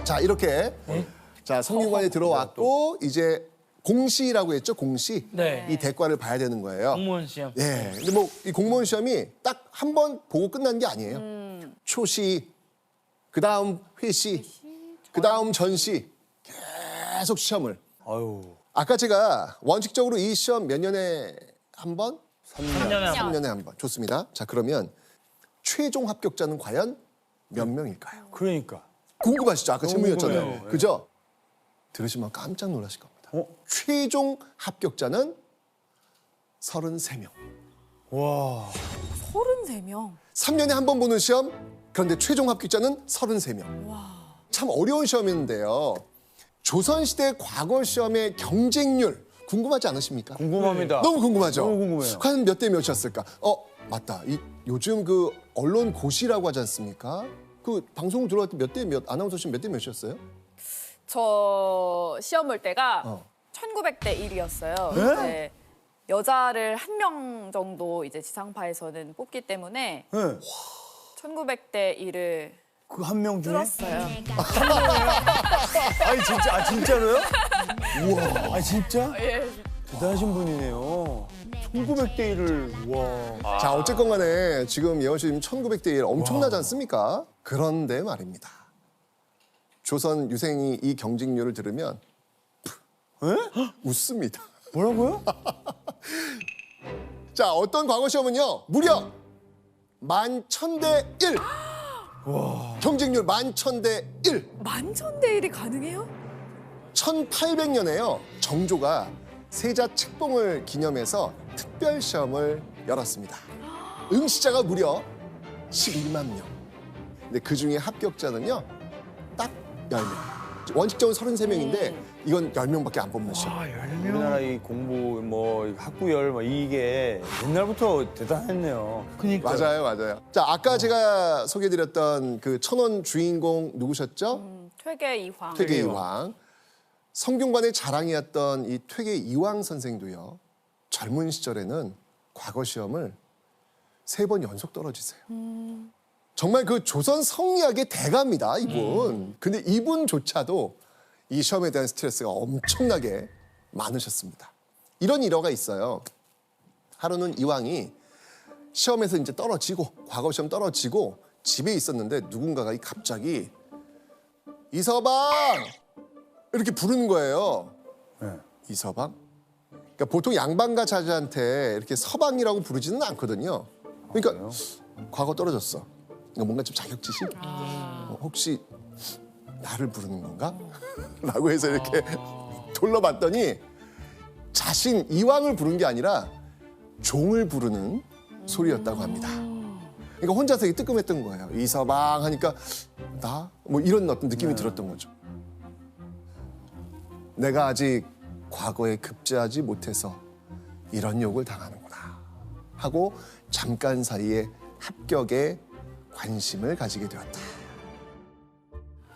자, 이렇게 자, 성균관에 들어왔고 이제 공시라고 했죠, 공시. 네. 이 대과를 봐야 되는 거예요. 공무원 시험. 예. 근데 뭐 이 공무원 시험이 딱 한 번 보고 끝난 게 아니에요. 초시, 그다음 회시, 그다음 전시 계속 시험을. 아유. 아까 제가 원칙적으로 이 시험 몇 년에 한 번? 3년에 한 번. 3년에 한 번. 좋습니다. 자, 그러면 최종 합격자는 과연 몇 명일까요? 그러니까. 궁금하시죠? 아까 질문이었잖아요. 궁금해요. 그죠? 들으시면 깜짝 놀라실 겁니다. 최종 합격자는 33명. 와. 33명. 3년에 한 번 보는 시험, 그런데 최종 합격자는 33명. 참 어려운 시험인데요. 조선시대 과거 시험의 경쟁률 궁금하지 않으십니까? 궁금합니다. 너무 궁금하죠? 너무 궁금해요. 과연 몇 대 몇이었을까? 맞다. 요즘 그 언론 고시라고 하지 않습니까? 그 방송 들어갈 때 몇 대 몇, 아나운서 시험 몇 대 몇이었어요? 저 시험 볼 때가 어. 1900대 1이었어요. 네? 이제 여자를 한 명 정도 이제 지상파에서는 뽑기 때문에 네. 1900대 1을 그 한 명 중에? 뚫었어요. 아니 진짜 진짜로요? 우와. 아 진짜? 예. 대단하신 분이네요. 1900대 1을 와. 자, 어쨌건 간에 지금 예원 씨 1900대 1 엄청나지 않습니까? 그런데 말입니다. 조선 유생이 이 경쟁률을 들으면 에? 웃습니다. 뭐라고요? 자, 어떤 과거 시험은요, 무려 11,000대 1. 경쟁률 11,000대 1. 만천대 1이 가능해요? 1800년에요, 정조가 세자 책봉을 기념해서 특별 시험을 열었습니다. 응시자가 무려 11만 명. 근데 그 중에 합격자는요, 딱 10명. 원칙적으로 33명인데 이건 10명밖에 안 뽑는 시험. 우리나라 이 공부 뭐 학구열 뭐 이게 옛날부터 대단했네요. 그니까. 맞아요. 자, 아까 제가 소개해드렸던 그 천원 주인공 누구셨죠? 퇴계 이황. 퇴계 이황. 성균관의 자랑이었던 이 퇴계 이황 선생도요, 젊은 시절에는 과거 시험을 3번 연속 떨어지세요. 정말 그 조선 성리학의 대가입니다, 이분. 근데 이분조차도 이 시험에 대한 스트레스가 엄청나게 많으셨습니다. 이런 일화가 있어요. 하루는 이황이 시험에서 이제 떨어지고, 과거 시험 떨어지고 집에 있었는데 누군가가 갑자기 이서방! 이렇게 부르는 거예요. 네. 이서방? 그러니까 보통 양반가 자제한테 이렇게 서방이라고 부르지는 않거든요. 그러니까 그래요? 과거 떨어졌어. 그러니까 뭔가 좀 자격지심? 혹시 나를 부르는 건가? 라고 해서 이렇게 돌려봤더니 자신 이왕을 부른 게 아니라 종을 부르는 소리였다고 합니다. 그러니까 혼자서 되게 뜨끔했던 거예요. 이서방 하니까 나? 뭐 이런 어떤 느낌이 들었던 거죠. 내가 아직 과거에 급제하지 못해서 이런 욕을 당하는구나 하고 잠깐 사이에 합격에 관심을 가지게 되었다.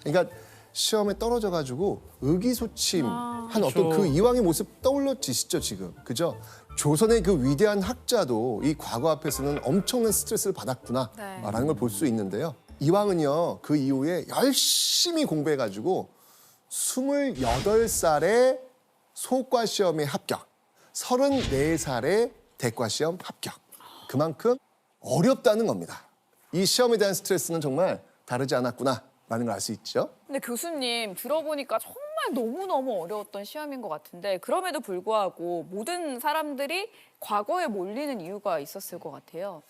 그러니까 시험에 떨어져가지고 의기소침한 어떤 그 이황의 모습 떠올려지시죠, 지금. 그죠? 조선의 그 위대한 학자도 이 과거 앞에서는 엄청난 스트레스를 받았구나라는 걸 볼 수 있는데요. 이황은요, 그 이후에 열심히 공부해가지고 28살에 소과 시험에 합격, 34살에 대과 시험 합격. 그만큼 어렵다는 겁니다. 이 시험에 대한 스트레스는 정말 다르지 않았구나라는 걸 알 수 있죠. 근데 교수님 들어보니까 정말 너무너무 어려웠던 시험인 것 같은데 그럼에도 불구하고 모든 사람들이 과거에 몰리는 이유가 있었을 것 같아요.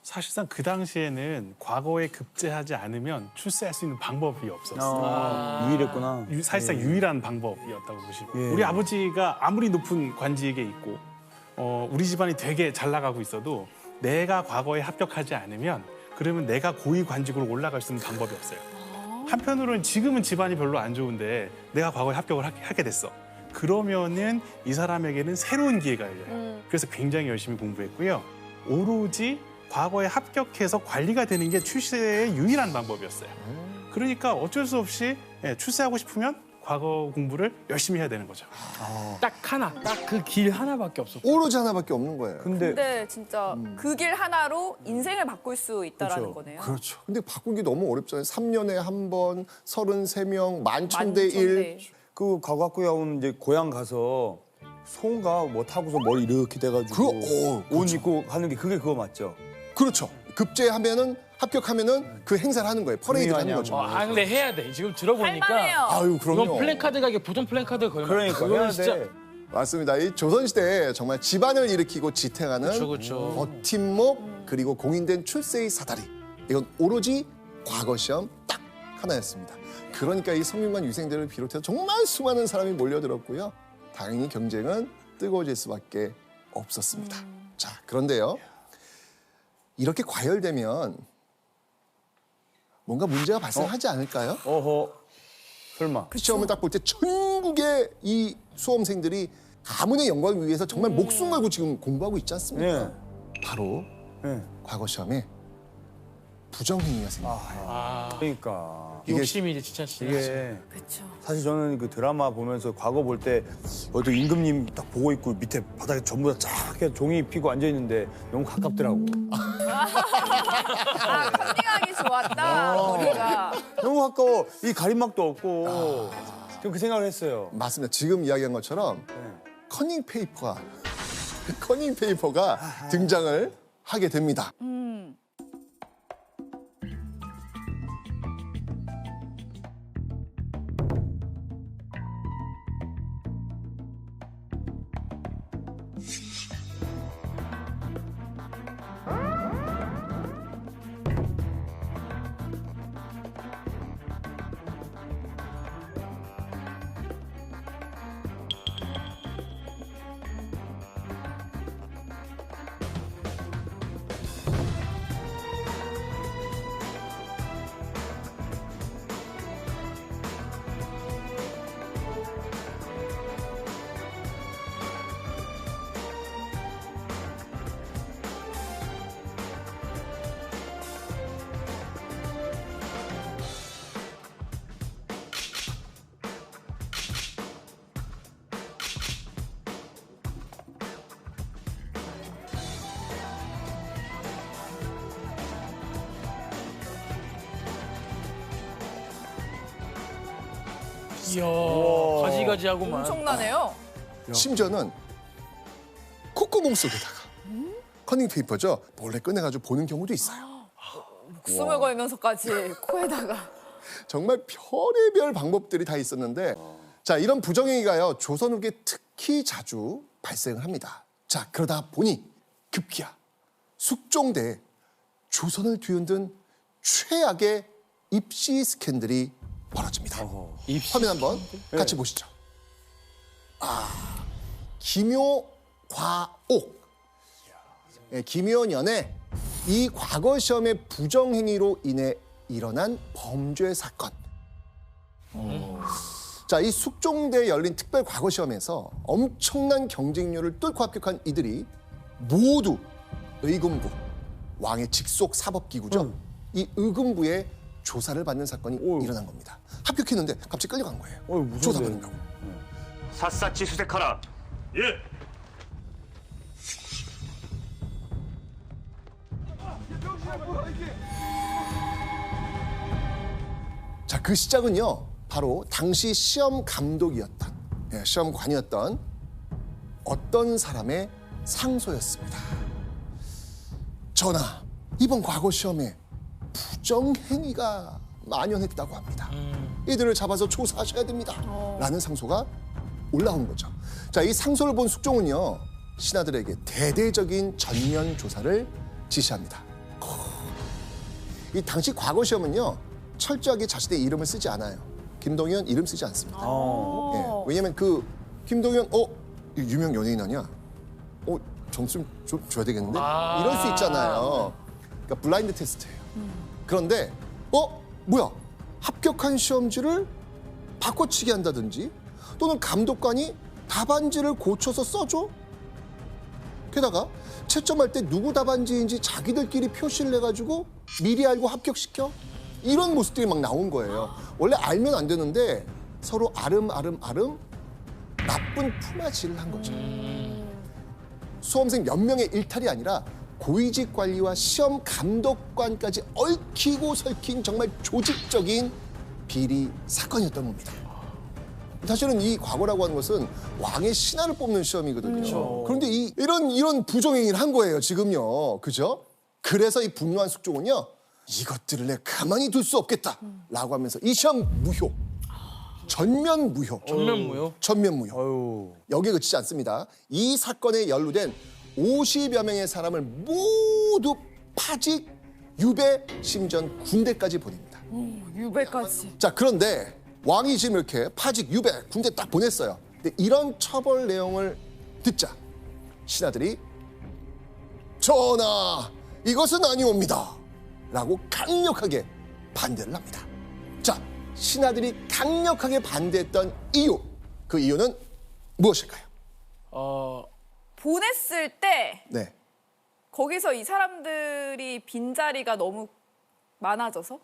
사실상 그 당시에는 과거에 급제하지 않으면 출세할 수 있는 방법이 없었어요. 유일했구나. 사실상 유일한 방법이었다고 보시고 예. 우리 아버지가 아무리 높은 관직에 있고 우리 집안이 되게 잘 나가고 있어도 내가 과거에 합격하지 않으면 그러면 내가 고위 관직으로 올라갈 수 있는 방법이 없어요. 한편으로는 지금은 집안이 별로 안 좋은데 내가 과거에 합격을 하게 됐어. 그러면은 이 사람에게는 새로운 기회가 열려요. 그래서 굉장히 열심히 공부했고요. 오로지 과거에 합격해서 관리가 되는 게 출세의 유일한 방법이었어요. 그러니까 어쩔 수 없이 출세하고 싶으면 과거 공부를 열심히 해야 되는 거죠. 딱 하나, 딱 그 길 하나밖에 없었고. 오로지 하나밖에 없는 거예요. 근데 진짜 그 길 하나로 인생을 바꿀 수 있다라는 그렇죠. 거네요. 그렇죠. 근데 바꾸기 너무 어렵잖아요. 3년에 한 번, 33명, 만천대 만천대. 1. 그 과거학교에 온 이제 고향 가서 소인가 뭐 타고서 머리 이렇게 돼가지고 옷 입고 하는 게 그게 그거 맞죠? 그렇죠. 급제하면은 합격하면은 그 행사를 하는 거예요. 퍼레이드를 하는 중요하냐고. 거죠. 아, 근데 해야 돼. 지금 들어보니까. 할만해요. 아유, 그럼요. 이건 플랜카드가 이게 보통 플랜카드 걸면 그러니까 그거는 해야 진짜. 돼. 맞습니다. 이 조선시대에 정말 집안을 일으키고 지탱하는 그쵸. 버팀목 그리고 공인된 출세의 사다리. 이건 오로지 과거 시험 딱 하나였습니다. 그러니까 이 성균관 유생들을 비롯해서 정말 수많은 사람이 몰려들었고요. 당연히 경쟁은 뜨거워질 수밖에 없었습니다. 자, 그런데요. 이렇게 과열되면 뭔가 문제가 발생하지 않을까요? 어허. 설마. 시험을 딱 볼 때 전국의 이 수험생들이 가문의 영광을 위해서 정말 목숨 걸고 지금 공부하고 있지 않습니까? 예. 바로 예. 과거 시험에 부정행위가 생깁니다. 아, 그러니까 욕심이 이제 진짜 이게 그렇죠. 사실 저는 그 드라마 보면서 과거 볼 때 어디 임금님 딱 보고 있고 밑에 바닥에 전부 다 쫙 종이 피고 앉아 있는데 너무 가깝더라고. 아, 컨닝하기 좋았다. 우리가. 너무 가까워. 이 가림막도 없고. 좀 그 생각을 했어요. 맞습니다. 지금 이야기한 것처럼 네. 커닝 페이퍼가 등장을 하게 됩니다. 이야, 가지가지하고만. 엄청나네요. 심지어는 콧구멍 속에다가 커닝 페이퍼죠. 몰래 꺼내가지고 보는 경우도 있어요. 목숨을 걸면서까지 코에다가. 정말 별의별 방법들이 다 있었는데 자, 이런 부정행위가요 조선 후기에 특히 자주 발생을 합니다. 자, 그러다 보니 급기야 숙종대에 조선을 뒤흔든 최악의 입시 스캔들이 벌어집니다. 입시 화면 한번 같이 보시죠. 기묘 과옥. 예, 기묘년에 이 과거 시험의 부정행위로 인해 일어난 범죄 사건. 자, 이 숙종대에 열린 특별 과거 시험에서 엄청난 경쟁률을 뚫고 합격한 이들이 모두 의금부, 왕의 직속 사법기구죠. 이 의금부의 조사를 받는 사건이 일어난 겁니다. 합격했는데 갑자기 끌려간 거예요. 무서운데. 조사받는다고. 샅샅이 수색하라. 예. 자, 그 시작은요, 바로 당시 시험 감독이었던, 시험관이었던 어떤 사람의 상소였습니다. 전하, 이번 과거 시험에 부정행위가 만연했다고 합니다. 이들을 잡아서 조사하셔야 됩니다. 라는 상소가 올라온 거죠. 자, 이 상소를 본 숙종은요, 신하들에게 대대적인 전면 조사를 지시합니다. 이 당시 과거 시험은요, 철저하게 자신의 이름을 쓰지 않아요. 김동현 이름 쓰지 않습니다. 예, 왜냐면 그 김동현, 유명 연예인 아니야? 점수 좀 줘야 되겠는데? 이럴 수 있잖아요. 그러니까 블라인드 테스트예요. 그런데 뭐야? 합격한 시험지를 바꿔치기 한다든지 또는 감독관이 답안지를 고쳐서 써줘? 게다가 채점할 때 누구 답안지인지 자기들끼리 표시를 해가지고 미리 알고 합격시켜? 이런 모습들이 막 나온 거예요. 원래 알면 안 되는데 서로 아름아름 나쁜 품앗이를 한 거죠. 수험생 몇 명의 일탈이 아니라 고위직 관리와 시험 감독관까지 얽히고 설킨 정말 조직적인 비리 사건이었던 겁니다. 사실은 이 과거라고 하는 것은 왕의 신하를 뽑는 시험이거든요. 그런데 이런 부정행위를 한 거예요, 지금요. 그죠? 그래서 이 분노한 숙종은요, 이것들을 내가 가만히 둘 수 없겠다라고 하면서 이 시험 무효. 전면 무효. 전면 무효. 아유. 여기에 그치지 않습니다. 이 사건에 연루된 50여 명의 사람을 모두 파직, 유배, 심지어 군대까지 보냅니다. 유배까지. 자, 그런데 왕이 지금 이렇게 파직, 유배, 군대 딱 보냈어요. 근데 이런 처벌 내용을 듣자 신하들이 전하, 이것은 아니옵니다 라고 강력하게 반대를 합니다. 자, 신하들이 강력하게 반대했던 이유, 그 이유는 무엇일까요? 보냈을 때 네, 거기서 이 사람들이 빈자리가 너무 많아져서?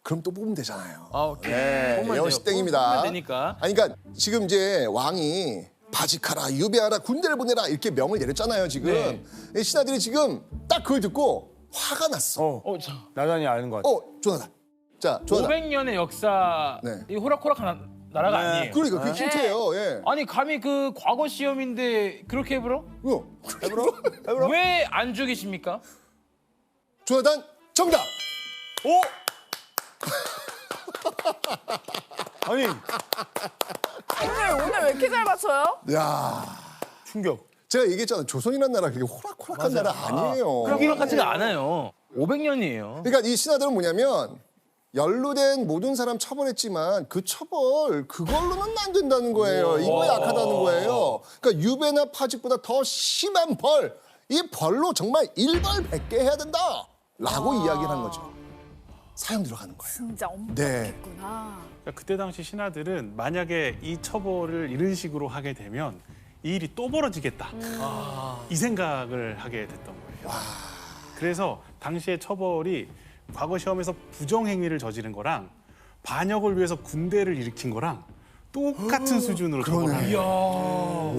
그럼 또 뽑으면 되잖아요. 오케이. 네, 뽑으면 영어 돼요. 시땡입니다. 뽑으면 되니까. 아니, 그러니까 지금 이제 왕이 파직하라, 유배하라, 군대를 보내라 이렇게 명을 내렸잖아요. 지금 이 신하들이 지금 딱 그걸 듣고 화가 났어. 자. 나란히 아는 것 같아. 조나단. 자, 조나단. 500년의 역사, 네. 이 호락호락한 나라가 아니에요. 그러니까 그게 힌트예요. 예. 아니 감히 그 과거 시험인데 그렇게 해버려? 해보라. 왜 안 죽이십니까? 조나단 정답. 오! 아니, 오늘 왜 이렇게 잘 맞춰요? 야, 충격. 제가 얘기했잖아요. 조선이라는 나라 그렇게 호락호락한 나라 아니에요. 호락호락하지가 않아요. 500년이에요. 그러니까 이 신하들은 뭐냐면 연루된 모든 사람 처벌했지만 그 처벌 그걸로는 안 된다는 거예요. 이거 약하다는 거예요. 그러니까 유배나 파직보다 더 심한 벌, 이 벌로 정말 일벌백계 해야 된다라고 이야기를 한 거죠. 사형 들어가는 거예요. 진짜 네. 엄격했구나. 그러니까 그때 당시 신하들은 만약에 이 처벌을 이런 식으로 하게 되면 이 일이 또 벌어지겠다. 이 생각을 하게 됐던 거예요. 그래서 당시의 처벌이 과거 시험에서 부정행위를 저지른 거랑 반역을 위해서 군대를 일으킨 거랑 똑같은 수준으로 처벌을 해요.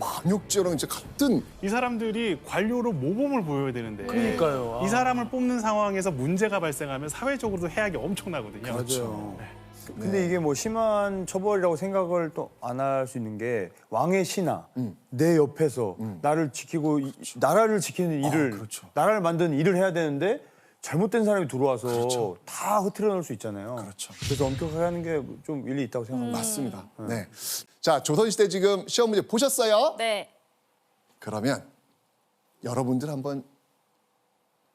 반역죄랑 진짜 같은. 이 사람들이 관료로 모범을 보여야 되는데 그러니까요. 이 사람을 뽑는 상황에서 문제가 발생하면 사회적으로도 해악이 엄청나거든요. 맞아요. 근데 이게 뭐 심한 처벌이라고 생각을 또 안 할 수 있는 게 왕의 신하, 내 옆에서 나를 지키고 나라를 지키는 일을, 그렇죠. 나라를 만드는 일을 해야 되는데 잘못된 사람이 들어와서 다 흐트려 놓을 수 있잖아요. 그렇죠. 그래서 엄격하게 하는 게 좀 일리 있다고 생각합니다. 맞습니다. 네. 자, 조선시대 지금 시험 문제 보셨어요? 네. 그러면 여러분들 한번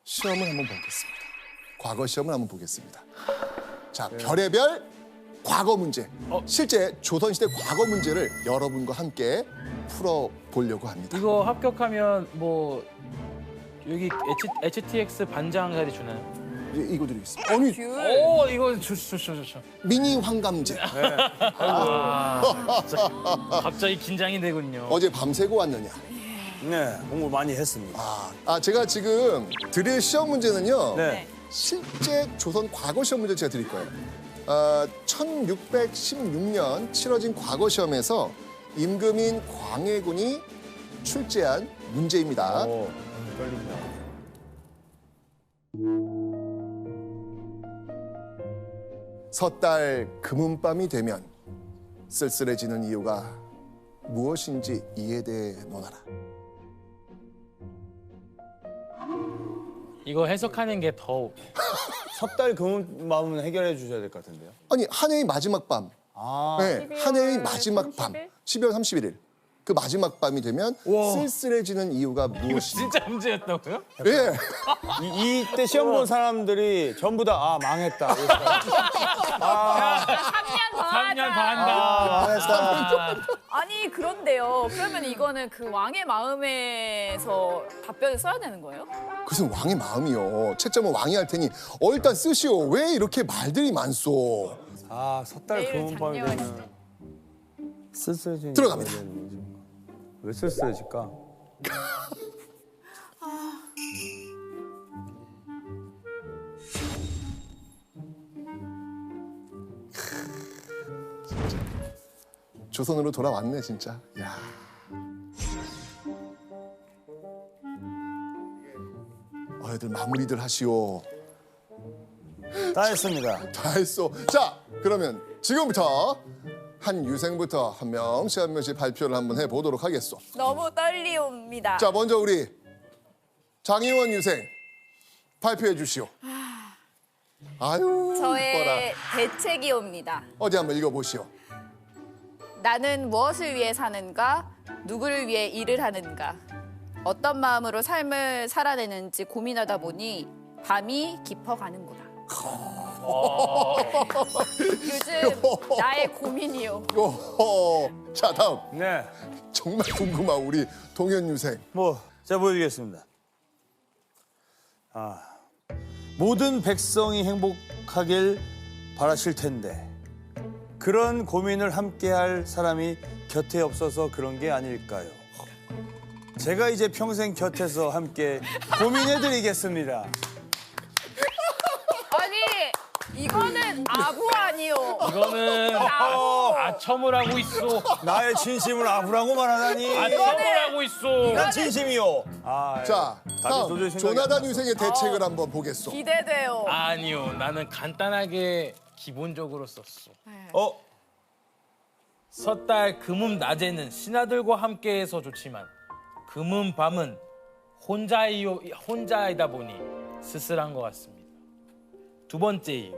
시험을 한번 보겠습니다. 과거 시험을 한번 보겠습니다. 자, 별의별 과거 문제. 실제 조선시대 과거 문제를 여러분과 함께 풀어보려고 합니다. 이거 합격하면 뭐 여기 HTX 반장 자리 주나요? 이거 드리겠습니다. 아니, 오 이거 좋죠. 미니 황감제. 갑자기 긴장이 되군요. 어제 밤새고 왔느냐? 네, 공부 많이 했습니다. 제가 지금 드릴 시험 문제는요. 네. 실제 조선 과거 시험 문제 제가 드릴 거예요. 1616년 치러진 과거 시험에서 임금인 광해군이 출제한 문제입니다. 떨린다. 섣달 금은밤이 되면 쓸쓸해지는 이유가 무엇인지 이에 대해 논하라. 이거 해석하는 게 더 섣달 금은 마음은 해결해 주셔야 될 것 같은데요. 아니, 한 해의 마지막 밤. 네, 한 해의 마지막 밤. 12월 31일. 그 마지막 밤이 되면 쓸쓸해지는 이유가 무엇인지. 진짜 문제였다고요? 예. 이때 시험 본 사람들이 전부 다 망했다. 3년 더 3년 더 하자. 한다. 아니 그런데요. 그러면 이거는 그 왕의 마음에서 답변을 써야 되는 거예요? 그것은 왕의 마음이요. 채점은 왕이 할 테니 일단 쓰시오. 왜 이렇게 말들이 많소? 섣달 내일 금은 밤이 장려할 되면 쓸쓸해지는 들어갑니다. 왜 쓸쓸해질까? 조선으로 돌아왔네 진짜. 야. 애들 마무리들 하시오. 다 했습니다. 다 했어. 자, 그러면 지금부터 한 유생부터 한 명씩 발표를 한번 해보도록 하겠소. 너무 떨리옵니다. 자, 먼저 우리 장희원 유생 발표해 주시오. 아유, 저의 이뻐라. 대책이옵니다. 어디 한번 읽어보시오. 나는 무엇을 위해 사는가? 누구를 위해 일을 하는가? 어떤 마음으로 삶을 살아내는지 고민하다 보니 밤이 깊어가는구나. 요즘 나의 고민이요. 요호. 자, 다음. 네. 정말 궁금한 우리 동현 유생. 뭐 제가 보여드리겠습니다. 모든 백성이 행복하길 바라실 텐데 그런 고민을 함께할 사람이 곁에 없어서 그런 게 아닐까요? 제가 이제 평생 곁에서 함께 고민해드리겠습니다. 아니 이거는 아부 아니요. 이거는 아첨을 하고 있어. 나의 진심을 아부라고 말하다니. 아첨을 하고 있어. 이건 진심이요. 자, 다음 도저히 생각이 조나단 안 나서. 유생의 대책을 한번 보겠소. 기대돼요. 아니요, 나는 간단하게 기본적으로 썼어. 섣달 금음 낮에는 신하들과 함께해서 좋지만 금음 밤은 혼자이다 보니 쓸쓸한 것 같습니다. 두 번째 이유.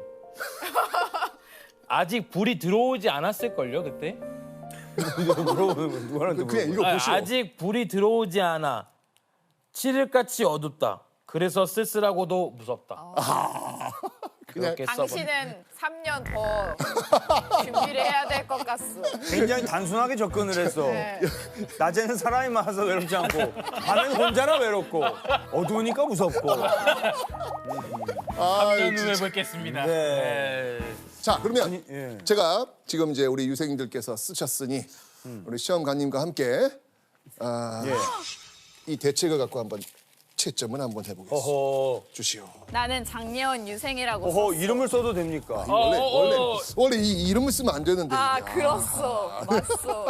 아직 불이 들어오지 않았을걸요 그때? 물어보는 누구한테 그냥 물어보는 읽어보시오. 아직 불이 들어오지 않아 칠흑같이 어둡다. 그래서 쓸쓸하고도 무섭다. 그렇게 써본. 당신은 3년 더 준비를 해야 될 것 같소. 굉장히 단순하게 접근을 했어. 네. 낮에는 사람이 많아서 외롭지 않고 밤에는 혼자라 외롭고 어두우니까 무섭고. 아, 3년 후에 뵙겠습니다. 네. 자, 그러면 예. 제가 지금 이제 우리 유생님들께서 쓰셨으니 우리 시험관님과 함께 예. 이 대책을 갖고 한번 채점을 한번 해보겠습니다. 어허. 주시오. 나는 장례원 유생이라고 어허 썼어. 이름을 써도 됩니까? 원래 이 이름을 쓰면 안 되는데. 아, 그렇소. 맞소.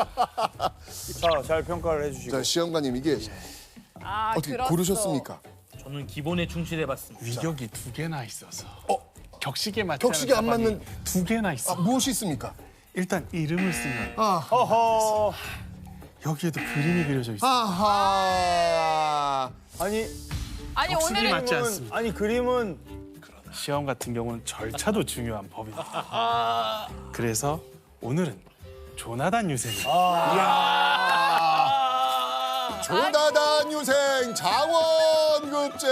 자, 잘 평가를 해주시고. 자, 시험관님 이게 아, 어떻게 그렇소. 고르셨습니까? 저는 기본에 충실해봤습니다. 위격이 두 개나 있어서 어, 격식에 맞지 격식에 않은 안 답안이 맞는- 두 개나 있어. 무엇이 있습니까? 일단 이름을 쓰면 어허. 여기에도 그림이 그려져 있어. 아하. 아니 아니, 격식이 오늘은 맞지 않습니다. 아니 그림은 시험 같은 경우는 절차도 중요한 법입니다. 그래서 오늘은 조나단 유생을 조나단 유생 장원급제.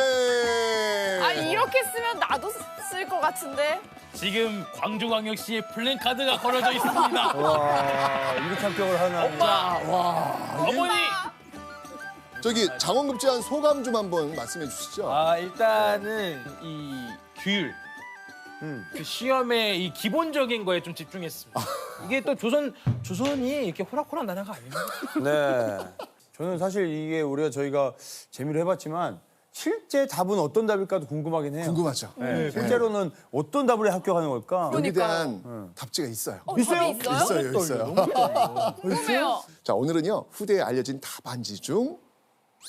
아니, 이렇게 쓰면 나도 쓸 것 같은데. 지금 광주광역시에 플랜카드가 걸어져 있습니다. 와 이렇게 합격을 하나. 어머니! 저기 장원급제한 소감 좀 한번 말씀해 주시죠. 일단은 이 규율, 그 시험의 이 기본적인 거에 좀 집중했습니다. 이게 또 조선이 이렇게 호락호락 나라가 아닙니다. 네. 저는 사실 이게 저희가 재미로 해봤지만 실제 답은 어떤 답일까도 궁금하긴 해요. 궁금하죠. 네. 실제로는 어떤 답을 해 합격하는 걸까? 여기에 대한 답지가 있어요. 있어요? 답이 있어요? 있어요. 궁금해요. 자, 오늘은요 후대에 알려진 답안지 중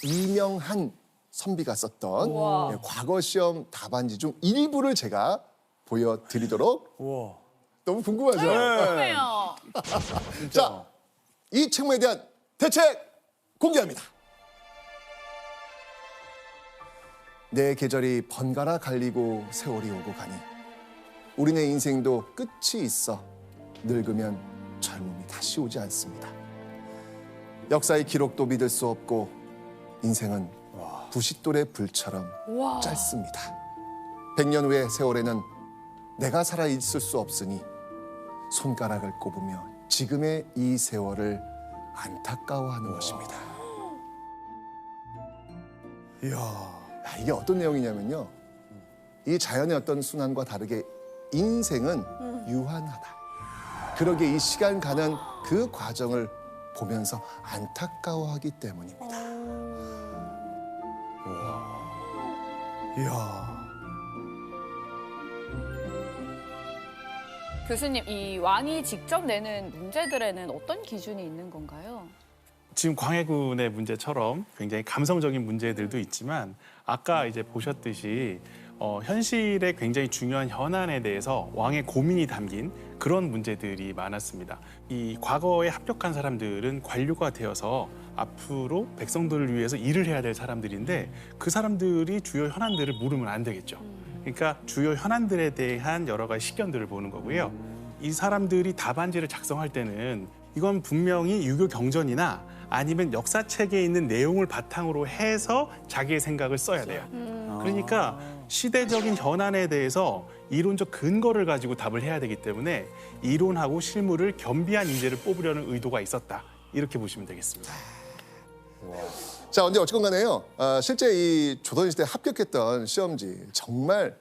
이명한 선비가 썼던 우와. 과거 시험 답안지 중 일부를 제가 보여드리도록. 우와. 너무 궁금하죠? 궁금해요. 자, 이 책무에 대한 대책 공개합니다. 내 계절이 번갈아 갈리고 세월이 오고 가니 우리네 인생도 끝이 있어 늙으면 젊음이 다시 오지 않습니다. 역사의 기록도 믿을 수 없고 인생은 부싯돌의 불처럼 우와. 짧습니다. 100년 후의 세월에는 내가 살아 있을 수 없으니 손가락을 꼽으며 지금의 이 세월을 안타까워하는 것입니다. 이야. 야, 이게 어떤 내용이냐면요. 이 자연의 어떤 순환과 다르게 인생은 유한하다. 그러기에 이 시간 가는 그 과정을 보면서 안타까워하기 때문입니다. 이야. 교수님, 이 왕이 직접 내는 문제들에는 어떤 기준이 있는 건가요? 지금 광해군의 문제처럼 굉장히 감성적인 문제들도 있지만 아까 이제 보셨듯이 현실의 굉장히 중요한 현안에 대해서 왕의 고민이 담긴 그런 문제들이 많았습니다. 이 과거에 합격한 사람들은 관료가 되어서 앞으로 백성들을 위해서 일을 해야 될 사람들인데 그 사람들이 주요 현안들을 모르면 안 되겠죠. 그러니까 주요 현안들에 대한 여러 가지 식견들을 보는 거고요. 이 사람들이 답안지를 작성할 때는 이건 분명히 유교 경전이나 아니면 역사책에 있는 내용을 바탕으로 해서 자기의 생각을 써야 돼요. 그러니까 시대적인 현안에 대해서 이론적 근거를 가지고 답을 해야 되기 때문에 이론하고 실무를 겸비한 인재를 뽑으려는 의도가 있었다. 이렇게 보시면 되겠습니다. 자, 근데 어쨌건 간에요. 실제 이 조선시대 합격했던 시험지 정말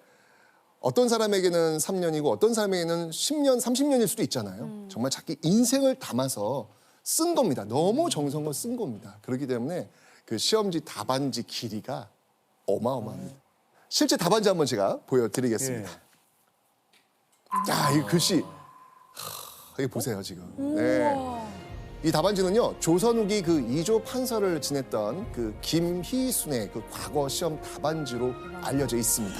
어떤 사람에게는 3년이고 어떤 사람에게는 10년, 30년일 수도 있잖아요. 정말 자기 인생을 담아서 쓴 겁니다. 너무 정성을 쓴 겁니다. 그렇기 때문에 그 시험지 답안지 길이가 어마어마합니다. 실제 답안지 한번 제가 보여드리겠습니다. 야, 이 글씨. 이거 보세요, 지금. 네. 이 답안지는요, 조선 후기 그 2조 판서를 지냈던 그 김희순의 그 과거 시험 답안지로 알려져 있습니다.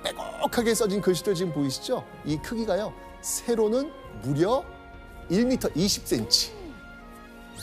빼곡하게 써진 글씨들 지금 보이시죠? 이 크기가요, 세로는 무려 1m 20cm,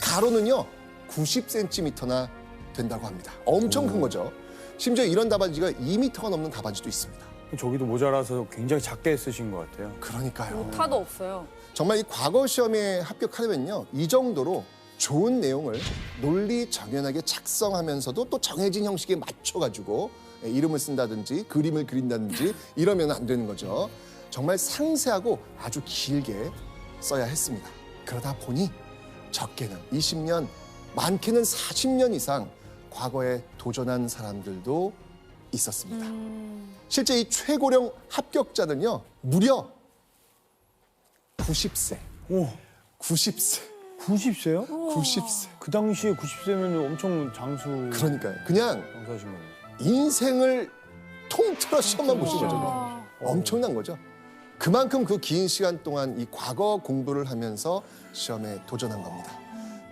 가로는요 90cm나 된다고 합니다. 엄청 큰 거죠. 심지어 이런 답안지가 2m가 넘는 답안지도 있습니다. 저기도 모자라서 굉장히 작게 쓰신 것 같아요. 그러니까요. 오타도 없어요. 정말 이 과거 시험에 합격하려면요, 이 정도로 좋은 내용을 논리 정연하게 작성하면서도 또 정해진 형식에 맞춰가지고 이름을 쓴다든지 그림을 그린다든지 이러면 안 되는 거죠. 정말 상세하고 아주 길게 써야 했습니다. 그러다 보니 적게는 20년, 많게는 40년 이상 과거에 도전한 사람들도 있었습니다. 실제 이 최고령 합격자는요, 무려 90세. 오, 90세. 90세요? 90세. 그 당시에 90세면 엄청 장수 그러니까요. 그냥 장수하신 거예요. 인생을 통틀어 시험만 보신 거죠. 엄청난 거죠. 그만큼 그 긴 시간 동안 이 과거 공부를 하면서 시험에 도전한 겁니다.